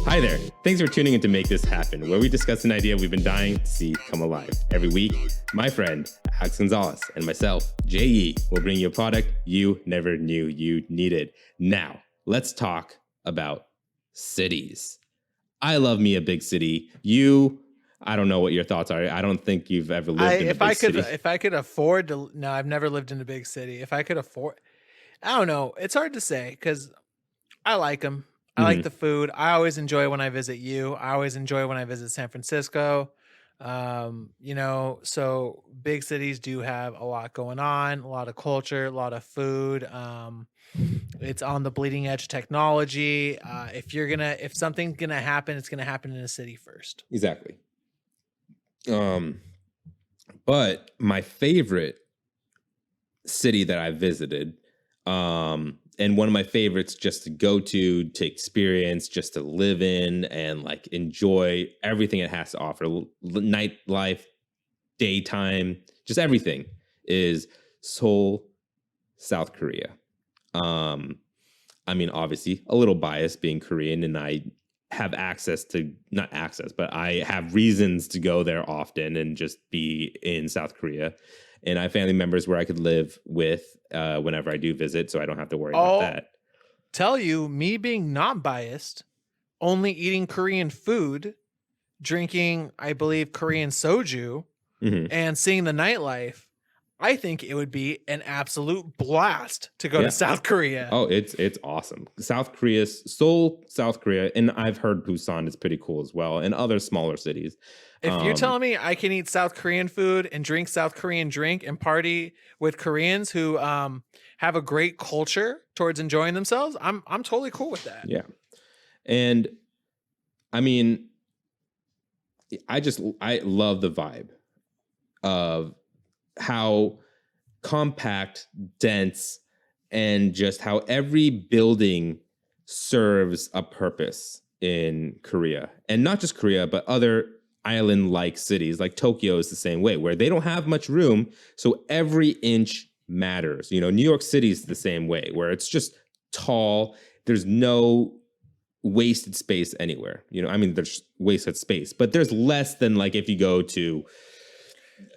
Hi there. Thanks for tuning in to Make This Happen, where we discuss an idea we've been dying to see come alive. Every week, my friend, Alex Gonzalez, and myself, J.E., will bring you a product you never knew you needed. Now, let's talk about cities. I love me a big city. I don't know what your thoughts are. I don't think you've ever lived in a big city. If I could afford to, no, I've never lived in a big city. If I could afford, I don't know. It's hard to say because I like them. I like the food. I always enjoy when I visit you. I always enjoy when I visit San Francisco. So big cities do have a lot going on, a lot of culture, a lot of food. It's on the bleeding edge technology. If something's gonna happen, it's gonna happen in a city first. Exactly. But my favorite city that I visited, and one of my favorites just to go to experience, just to live in and like enjoy everything it has to offer, nightlife, daytime, just everything, is Seoul, South Korea. I mean, obviously a little biased being Korean, and I have but I have reasons to go there often and just be in South Korea. And I have family members where I could live with whenever I do visit, so I don't have to worry about that. Tell you, me being not biased, only eating Korean food, drinking, I believe, Korean soju, and seeing the nightlife, I think it would be an absolute blast to go to South Korea. Oh, it's awesome. Seoul, South Korea, and I've heard Busan is pretty cool as well, and other smaller cities. If you're telling me I can eat South Korean food and drink South Korean drink and party with Koreans who have a great culture towards enjoying themselves, I'm totally cool with that. Yeah. And I mean, I love the vibe of how compact, dense, and just how every building serves a purpose in Korea. And not just Korea, but other island-like cities. Like Tokyo is the same way, where they don't have much room, so every inch matters. New York City is the same way, where it's just tall. There's no wasted space anywhere. There's wasted space, but there's less than like if you go to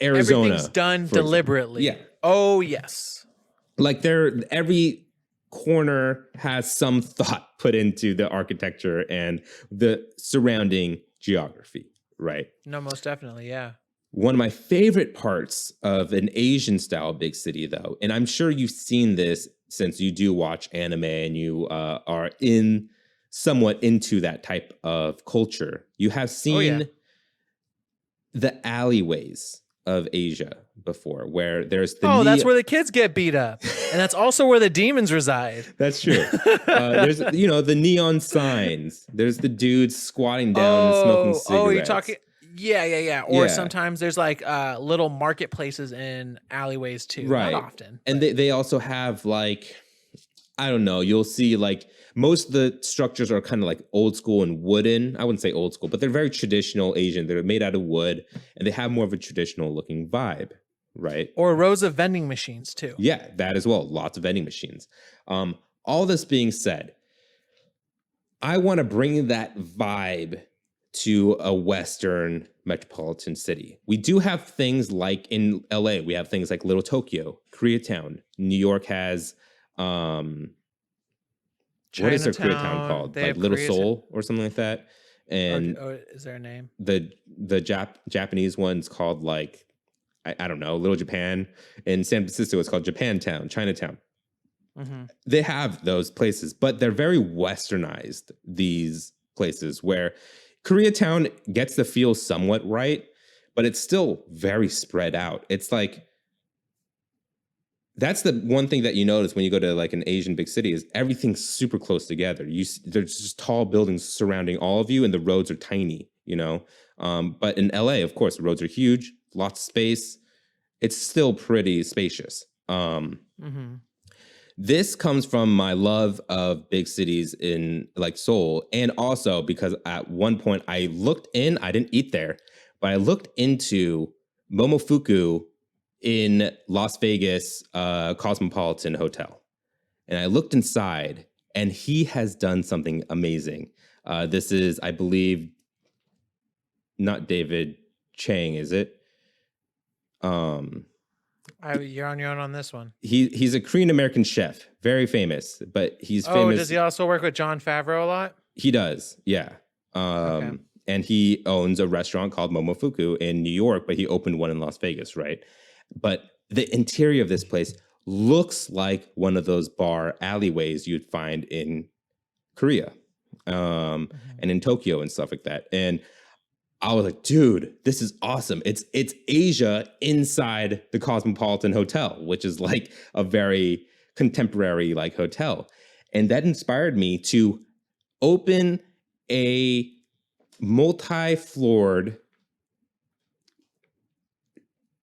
Arizona. Everything's done deliberately. Yeah. Oh, yes. Like every corner has some thought put into the architecture and the surrounding geography, right? No, most definitely, yeah. One of my favorite parts of an Asian style big city, though, and I'm sure you've seen this since you do watch anime and you are somewhat into that type of culture. You have seen the alleyways of Asia before, where there's that's where the kids get beat up, and that's also where the demons reside. That's true. There's the neon signs. There's the dudes squatting down and smoking cigarettes. Oh, you're talking. Yeah. Or sometimes there's like little marketplaces in alleyways too. Right. Not often. And they also have like, I don't know, you'll see like most of the structures are kind of like old school and wooden. I wouldn't say old school, but they're very traditional Asian. They're made out of wood and they have more of a traditional looking vibe, right? Or rows of vending machines too. Yeah, that as well. Lots of vending machines. All this being said, I want to bring that vibe to a Western metropolitan city. We do have things like in LA, we have things like Little Tokyo, Koreatown. New York has what is their Koreatown called? Like Little Seoul or something like that. And is there a name? The Japanese one's called like I don't know, Little Japan. In San Francisco, it's called Japantown, Chinatown. They have those places, but they're very westernized, these places, where Koreatown gets the feel somewhat right, but it's still very spread out. It's like, that's the one thing that you notice when you go to like an Asian big city is everything's super close together. There's just tall buildings surrounding all of you, and the roads are tiny, But in LA, of course, the roads are huge, lots of space. It's still pretty spacious. This comes from my love of big cities in like Seoul, and also because at one point I didn't eat there, but I looked into Momofuku in Las Vegas Cosmopolitan Hotel. And I looked inside, and he has done something amazing. This is, I believe, not David Chang, is it? You're on your own on this one. He's a Korean American chef, very famous, but he's famous. Oh, does he also work with Jon Favreau a lot? He does, yeah. Okay. And he owns a restaurant called Momofuku in New York, but he opened one in Las Vegas, right? But the interior of this place looks like one of those bar alleyways you'd find in Korea, and in Tokyo and stuff like that. And I was like, dude, this is awesome. It's Asia inside the Cosmopolitan Hotel, which is like a very contemporary like hotel. And that inspired me to open a multi-floored,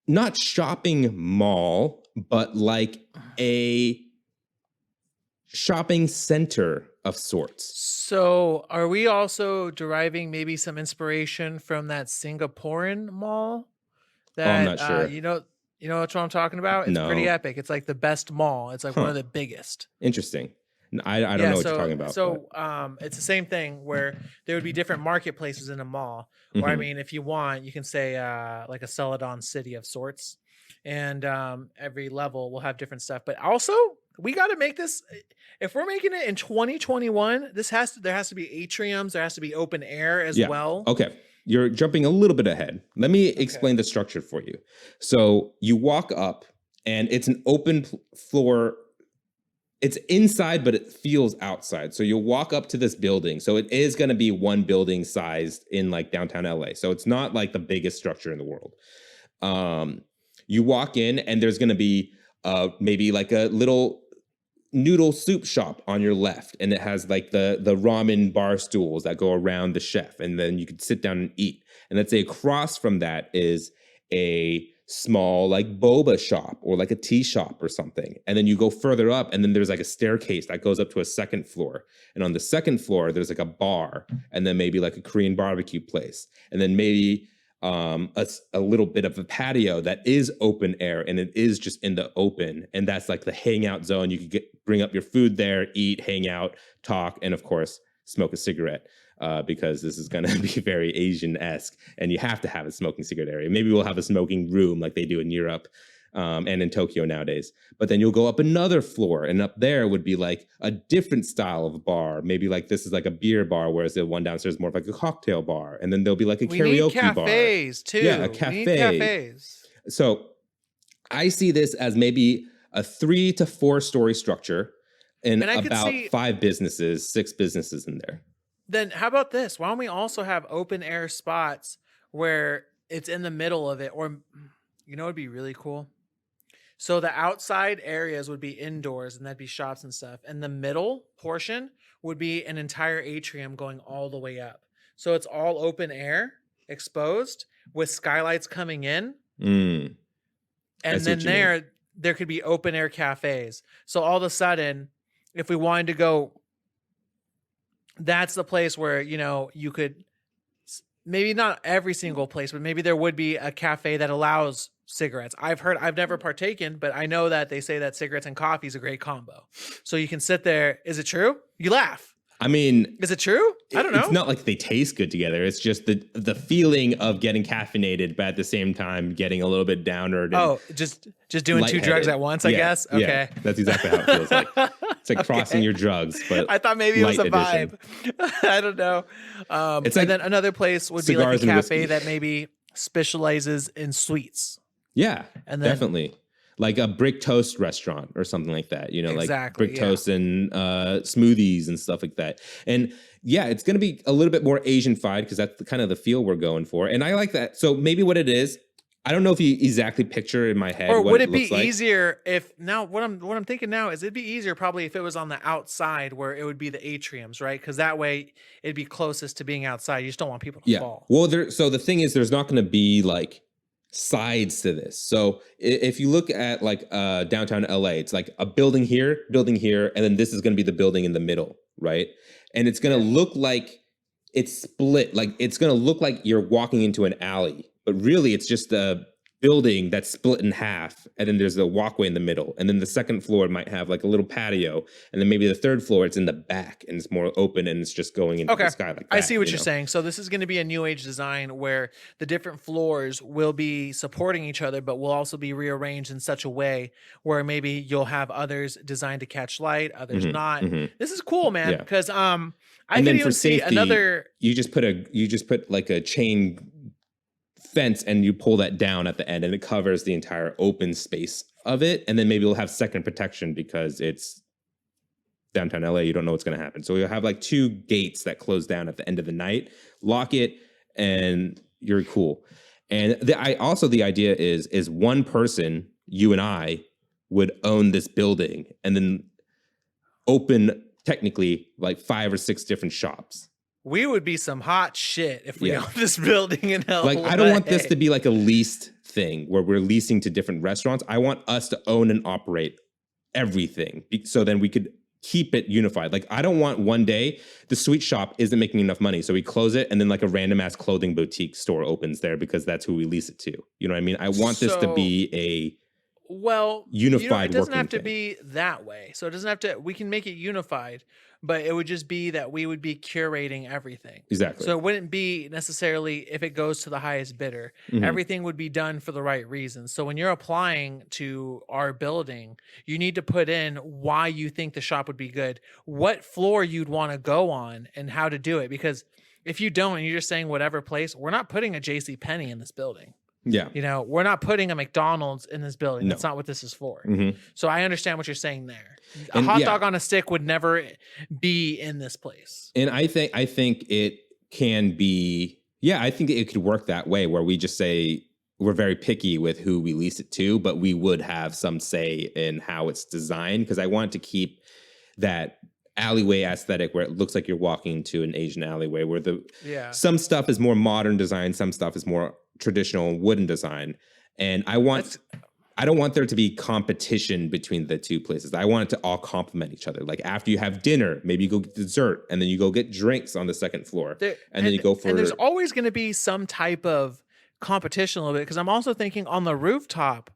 not shopping mall, but like a shopping center of sorts. So are we also deriving maybe some inspiration from that Singaporean mall? I'm not sure. You know what I'm talking about? It's pretty No. epic. It's like the best mall. It's like one of the biggest. Interesting. I don't know what you're talking about. So it's the same thing where there would be different marketplaces in a mall. Or I mean, if you want, you can say like a Celadon city of sorts. And every level will have different stuff. But also, we got to make this, if we're making it in 2021, there has to be atriums, there has to be open air as well. Okay. You're jumping a little bit ahead. Let me explain the structure for you. So you walk up and it's an open floor. It's inside, but it feels outside. So you'll walk up to this building. So it is going to be one building sized in like downtown LA. So it's not like the biggest structure in the world. You walk in and there's going to be maybe like a little noodle soup shop on your left. And it has like the ramen bar stools that go around the chef. And then you could sit down and eat. And let's say across from that is a small like boba shop or like a tea shop or something. And then you go further up and then there's like a staircase that goes up to a second floor. And on the second floor, there's like a bar and then maybe like a Korean barbecue place. And then maybe a little bit of a patio that is open air and it is just in the open. And that's like the hangout zone. You could bring up your food there, eat, hang out, talk, and of course, smoke a cigarette. Because this is going to be very Asian-esque, and you have to have a smoking cigarette area. Maybe we'll have a smoking room like they do in Europe and in Tokyo nowadays. But then you'll go up another floor, and up there would be like a different style of bar. Maybe like this is like a beer bar, whereas the one downstairs is more of like a cocktail bar. And then there'll be like a karaoke bar. Cafes too. Yeah, a cafe. We need cafes. So I see this as maybe a 3 to 4 story structure and about 5 businesses, 6 businesses in there. Then how about this? Why don't we also have open air spots where it's in the middle of it? Or, you know, it'd be really cool. So the outside areas would be indoors and that'd be shops and stuff. And the middle portion would be an entire atrium going all the way up. So it's all open air, exposed with skylights coming in. And then there could be open air cafes. So all of a sudden, if we wanted to go, that's the place where, you know, you could, maybe not every single place, but maybe there would be a cafe that allows cigarettes. I've never partaken, but I know that they say that cigarettes and coffee is a great combo. So you can sit there. Is it true? You laugh. I mean, is it true? I don't know. It's not like they taste good together. It's just the feeling of getting caffeinated, but at the same time getting a little bit downer. Oh, just doing 2 drugs at once, I guess. Okay, yeah, that's exactly how it feels like. It's like crossing your drugs, but I thought maybe it was a vibe. I don't know. It's and then another place would be like a cafe that maybe specializes in sweets. Yeah, and then, definitely. Like a brick toast restaurant or something like that, you know, like brick toast and smoothies and stuff like that. And yeah, it's going to be a little bit more Asian-fied because that's kind of the feel we're going for. And I like that. So maybe what it is, I don't know if you exactly picture in my head. Or what would it be easier if now what I'm thinking now is it'd be easier probably if it was on the outside where it would be the atriums, right? Because that way it'd be closest to being outside. You just don't want people to fall. Well, so the thing is, there's not going to be like sides to this. So if you look at like downtown LA, it's like a building here, and then this is going to be the building in the middle, right? And it's going to look like it's split. Like it's going to look like you're walking into an alley, but really it's just a building that's split in half, and then there's a walkway in the middle, and then the second floor might have like a little patio, and then maybe the third floor it's in the back and it's more open and it's just going into the sky like that. I see what you're saying. So this is going to be a new age design where the different floors will be supporting each other, but will also be rearranged in such a way where maybe you'll have others designed to catch light, others not. This is cool, man, because I can even see another. You just put like a chain fence and you pull that down at the end and it covers the entire open space of it, and then maybe we'll have second protection because it's downtown LA. You don't know what's going to happen, so you'll have like 2 gates that close down at the end of the night, lock it, and you're cool. And the idea is one person, you and I, would own this building and then open technically like 5 or 6 different shops. We would be some hot shit if we owned this building in LA. Like, I don't want this to be like a leased thing where we're leasing to different restaurants. I want us to own and operate everything so then we could keep it unified. Like, I don't want one day the sweet shop isn't making enough money, so we close it and then like a random ass clothing boutique store opens there because that's who we lease it to. You know what I mean? I want this to be a unified. It doesn't have to be that way. So it doesn't have to. We can make it unified, but it would just be that we would be curating everything. Exactly. So it wouldn't be necessarily if it goes to the highest bidder. Everything would be done for the right reasons. So when you're applying to our building, you need to put in why you think the shop would be good, what floor you'd want to go on, and how to do it. Because if you don't, and you're just saying whatever place, we're not putting a JCPenney in this building. Yeah. You know, we're not putting a McDonald's in this building. No. That's not what this is for. So I understand what you're saying there. A hot dog on a stick would never be in this place. And I think it can be, I think it could work that way where we just say we're very picky with who we lease it to, but we would have some say in how it's designed, because I want to keep that alleyway aesthetic where it looks like you're walking into an Asian alleyway where some stuff is more modern design, some stuff is more traditional wooden design, and I don't want there to be competition between the two places. I want it to all complement each other. Like, after you have dinner, maybe you go get dessert, and then you go get drinks on the second floor, and then you go for. And there's always going to be some type of competition a little bit, because I'm also thinking on the rooftop,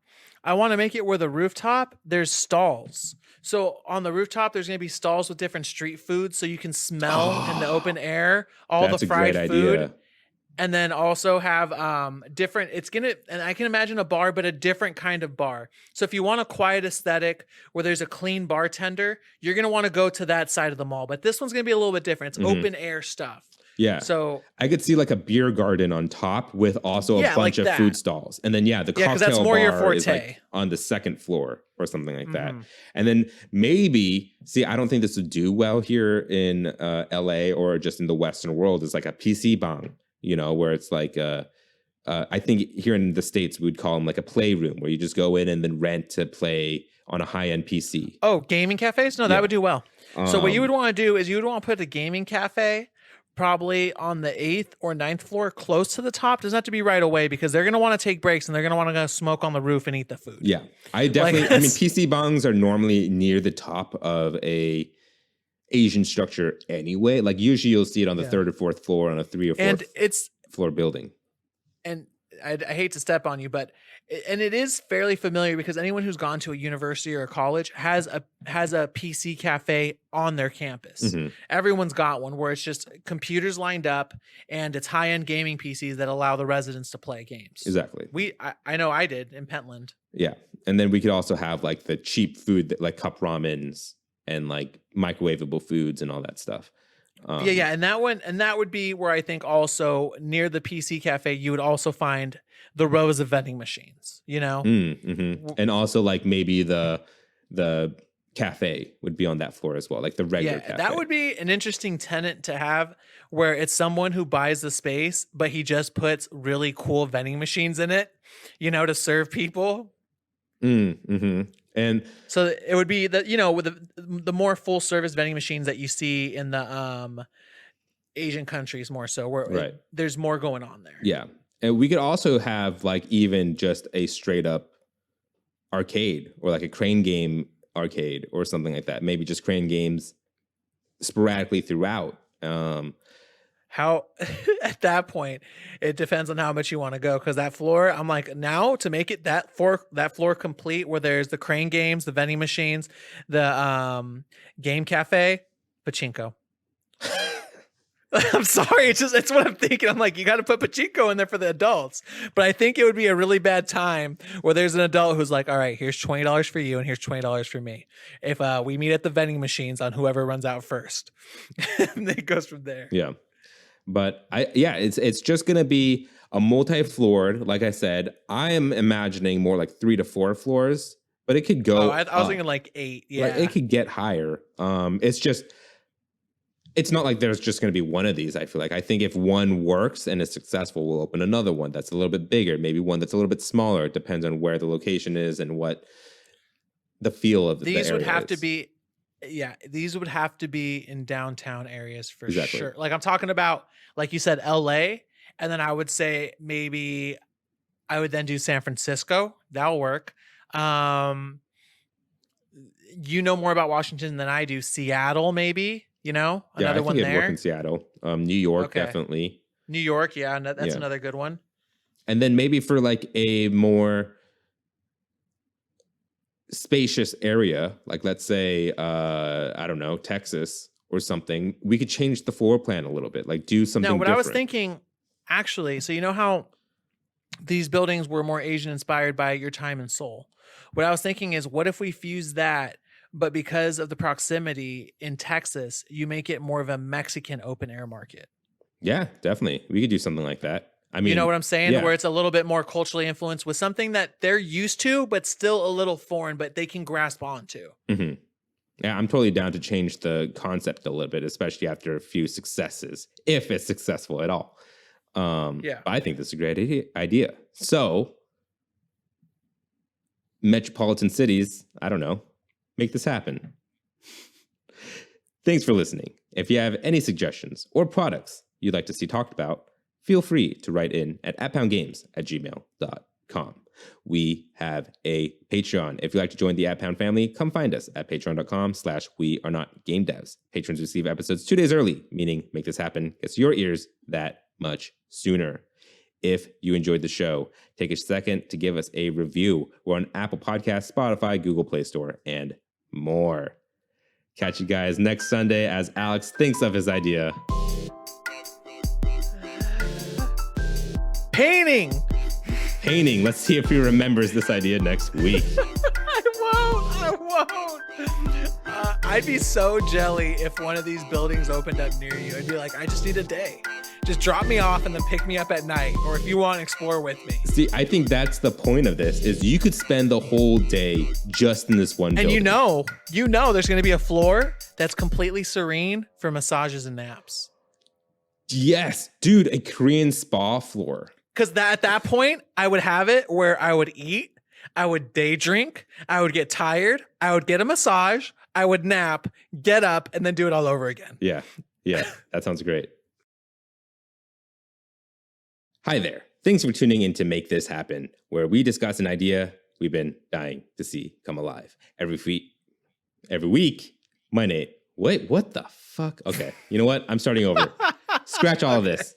I want to make it where the rooftop there's stalls. So on the rooftop, there's going to be stalls with different street foods, so you can smell in the open air all the fried food. Idea. And then also have different, and I can imagine a bar, but a different kind of bar. So if you want a quiet aesthetic where there's a clean bartender, you're going to want to go to that side of the mall. But this one's going to be a little bit different. It's open air stuff. Yeah. So I could see like a beer garden on top with also a bunch of food stalls. And then, the cocktail that's more your bar forte. is like on the second floor or something like that. And then maybe, I don't think this would do well here in LA or just in the Western world. It's like a PC bong. Where it's like, I think here in the States, we would call them like a playroom where you just go in and then rent to play on a high-end PC. Oh, gaming cafes? No, that would do well. So what you would want to do is you would want to put a gaming cafe probably on the 8th or 9th floor, close to the top. Doesn't have to be right away, because they're going to want to take breaks and they're going to want to go smoke on the roof and eat the food. Yeah, I definitely, PC bongs are normally near the top of a Asian structure anyway. Like, usually you'll see it on the 3rd or 4th floor on a 3rd or 4th floor building. And I hate to step on you, but it is fairly familiar, because anyone who's gone to a university or a college has a PC cafe on their campus. Everyone's got one where it's just computers lined up and it's high-end gaming PCs that allow the residents to play games. Exactly. I know I did in Pentland. Yeah. And then we could also have like the cheap food that, like cup ramens and like microwavable foods and all that stuff. And that would be where I think also near the PC cafe you would also find the rows of vending machines. And also like maybe the cafe would be on that floor as well, like the regular cafe. That would be an interesting tenant to have, where it's someone who buys the space, but he just puts really cool vending machines in it, to serve people. And so it would be with the more full service vending machines that you see in the Asian countries more so, where there's more going on there. Yeah. And we could also have like even just a straight up arcade, or like a crane game arcade or something like that. Maybe just crane games sporadically throughout. How at that point it depends on how much you want to go, because that floor, I'm like, now to make it that floor complete, where there's the crane games, the vending machines, the game cafe, pachinko. I'm sorry, it's what I'm thinking. I'm like, you got to put pachinko in there for the adults, but I think it would be a really bad time where there's an adult who's like, all right, here's $20 for you and here's $20 for me if we meet at the vending machines on whoever runs out first. And then it goes from there. Yeah. But it's just going to be a multi-floored. Like I said, I am imagining more like 3 to 4 floors, but it could go. I was thinking like 8. Yeah. Right? It could get higher. It's not like there's just going to be one of these. I feel like, I think if one works and is successful, we'll open another one that's a little bit bigger, maybe one that's a little bit smaller. It depends on where the location is and what the feel of these would have is. to be. Yeah, these would have to be in downtown areas for Exactly. sure. Like I'm talking about, like you said, LA, and then I would say maybe I would then do San Francisco. That'll work. You know more about Washington than I do. Seattle, maybe, another I think one it'd there. work in Seattle. New York, Okay. definitely. New York, yeah, that's another good one. And then maybe for like a more spacious area, like let's say, I don't know, Texas or something, we could change the floor plan a little bit, like do something No, what different. I was thinking, actually, so you know how these buildings were more Asian inspired by Your Time in Seoul? What I was thinking is, what if we fuse that, but because of the proximity in Texas, you make it more of a Mexican open air market? Yeah, definitely. We could do something like that. I mean, you know what I'm saying? yeah. Where it's a little bit more culturally influenced with something that they're used to, but still a little foreign, but they can grasp onto. Mm-hmm. Yeah, I'm totally down to change the concept a little bit, especially after a few successes, if it's successful at all. But I think this is a great idea. So, metropolitan cities, I don't know, make this happen. Thanks for listening. If you have any suggestions or products you'd like to see talked about, feel free to write in at @poundgames@gmail.com. We have a Patreon. If you'd like to join the @Pound family, come find us at patreon.com/wearenotgamedevs. Patrons receive episodes 2 days early, meaning Make This Happen gets your ears that much sooner. If you enjoyed the show, take a second to give us a review. We're on Apple Podcasts, Spotify, Google Play Store, and more. Catch you guys next Sunday as Alex thinks of his idea. Painting. Let's see if he remembers this idea next week. I won't. I'd be so jelly if one of these buildings opened up near you. I'd be like, I just need a day. Just drop me off and then pick me up at night. Or if you want, explore with me. See, I think that's the point of this, is you could spend the whole day just in this one building. And you know there's going to be a floor that's completely serene for massages and naps. Yes, dude, a Korean spa floor. Because at that point, I would have it where I would eat, I would day drink, I would get tired, I would get a massage, I would nap, get up, and then do it all over again. Yeah, that sounds great. Hi there. Thanks for tuning in to Make This Happen, where we discuss an idea we've been dying to see come alive. Every week, my name. Wait, what the fuck? Okay, you know what? I'm starting over. Scratch all of this.